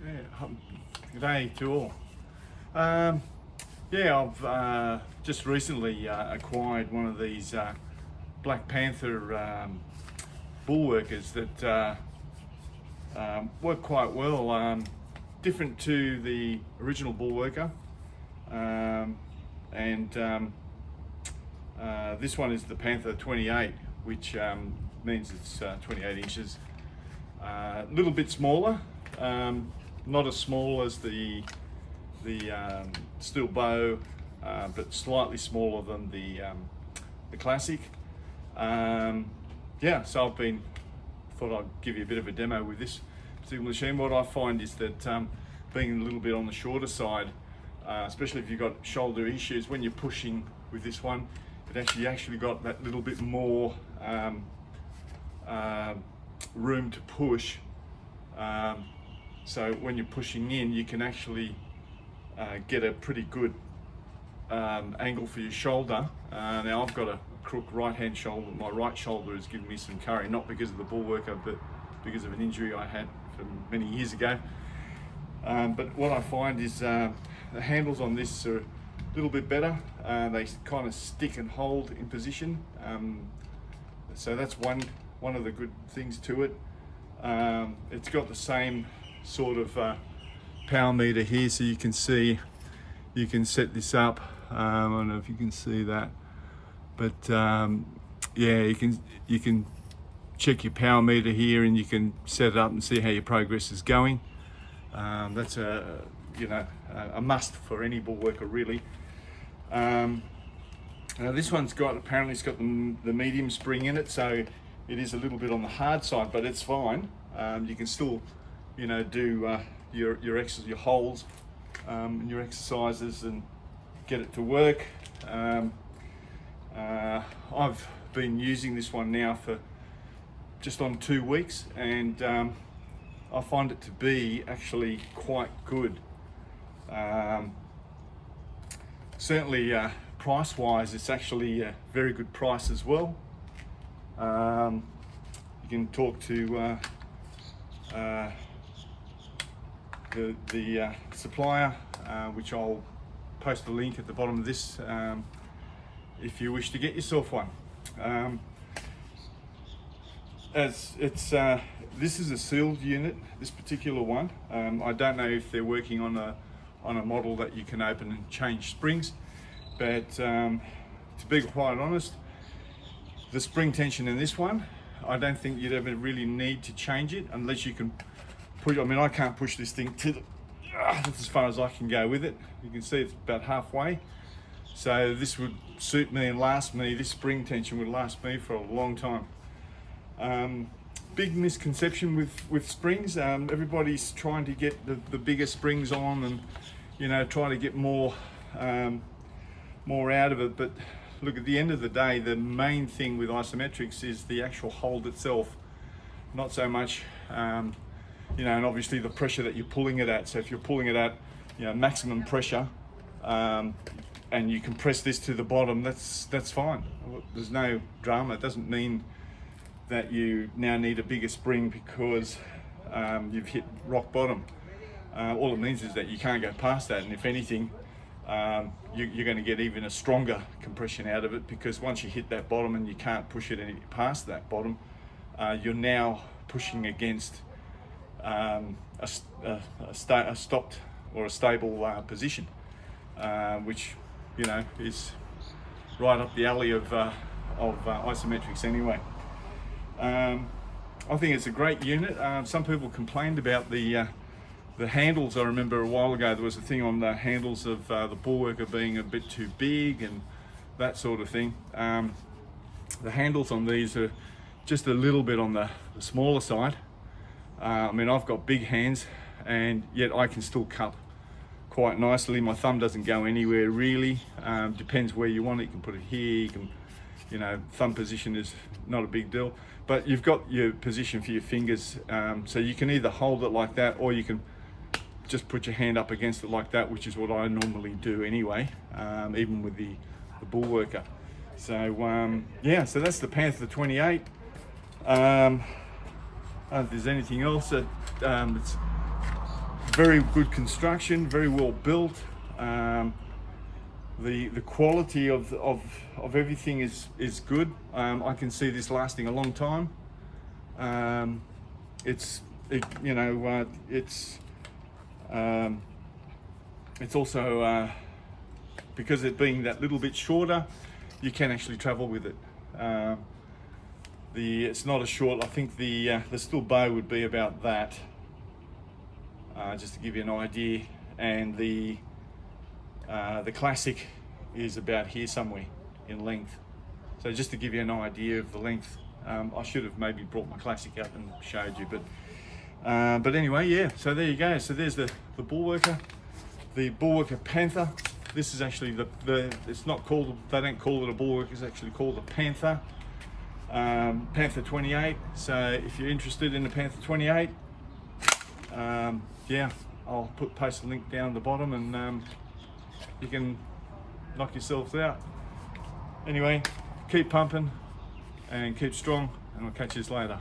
Good day to all. Um, yeah, I've just recently acquired one of these Black Panther bull workers that work quite well. Different to the original bull worker, and this one is the Panther 28, which means it's 28 inches. A little bit smaller, not as small as the steel bow, but slightly smaller than the classic. Yeah, so thought I'd give you a bit of a demo with this particular machine. What I find is that being a little bit on the shorter side, especially if you've got shoulder issues, when you're pushing with this one, it actually got that little bit more room to push. So when you're pushing in, you can actually get a pretty good angle for your shoulder. Now I've got a crook right hand shoulder. My right shoulder is giving me some curry, not because of the bull worker, but because of an injury I had from many years ago. But what I find is the handles on this are a little bit better. They kind of stick and hold in position. So that's one of the good things to it. It's got the same sort of power meter here, so you can see, you can set this up. I don't know if you can see that, but yeah, you can check your power meter here, and you can set it up and see how your progress is going. That's a must for any bull worker, really. Now this one's apparently it's got the medium spring in it, so it is a little bit on the hard side, but it's fine. You can still, do your holds and your exercises and get it to work. I've been using this one now for just on 2 weeks, and I find it to be actually quite good. Certainly price-wise, it's actually a very good price as well. You can talk to the supplier, which I'll post a link at the bottom of this if you wish to get yourself one. As it's this is a sealed unit, this particular one. I don't know if they're working on a model that you can open and change springs, but to be quite honest, the spring tension in this one, I don't think you'd ever really need to change it unless you can push. I mean, I can't push this thing to that's as far as I can go with it. You can see it's about halfway. So this would suit me and last me. This spring tension would last me for a long time. Big misconception with springs. Everybody's trying to get the bigger springs on, and try to get more out of it. But look, at the end of the day, the main thing with isometrics is the actual hold itself, not so much, and obviously the pressure that you're pulling it at. So if you're pulling it at, maximum pressure, and you compress this to the bottom, that's fine. There's no drama. It doesn't mean that you now need a bigger spring because you've hit rock bottom. All it means is that you can't go past that, and if anything, you're going to get even a stronger compression out of it, because once you hit that bottom and you can't push it any past that bottom, you're now pushing against a stopped or a stable position, which is right up the alley of isometrics anyway. I think it's a great unit. Some people complained about the handles. I remember a while ago there was a thing on the handles of the bull worker being a bit too big and that sort of thing. The handles on these are just a little bit on the smaller side. I mean, I've got big hands, and yet I can still cup quite nicely. My thumb doesn't go anywhere really. Depends where you want it. You can put it here. You can, thumb position is not a big deal, but you've got your position for your fingers. So you can either hold it like that, or you can just put your hand up against it like that, which is what I normally do anyway, even with the bull worker. So yeah, so that's the Panther 28. I don't know if there's anything else that it's very good construction, very well built. The quality of everything is good. I can see this lasting a long time. It's also because it being that little bit shorter, you can actually travel with it. It's not as short. I think the steel bow would be about that, just to give you an idea, and the classic is about here somewhere in length. So just to give you an idea of the length, I should have maybe brought my classic up and showed you, but anyway, yeah. So there you go. So there's the Bullworker, the Bullworker Panther. This is actually it's not called, they don't call it a Bullworker, it's actually called a Panther. Panther 28. So if you're interested in the Panther 28, yeah, I'll post a link down the bottom, and you can knock yourselves out. Anyway, keep pumping and keep strong, and I'll catch you later.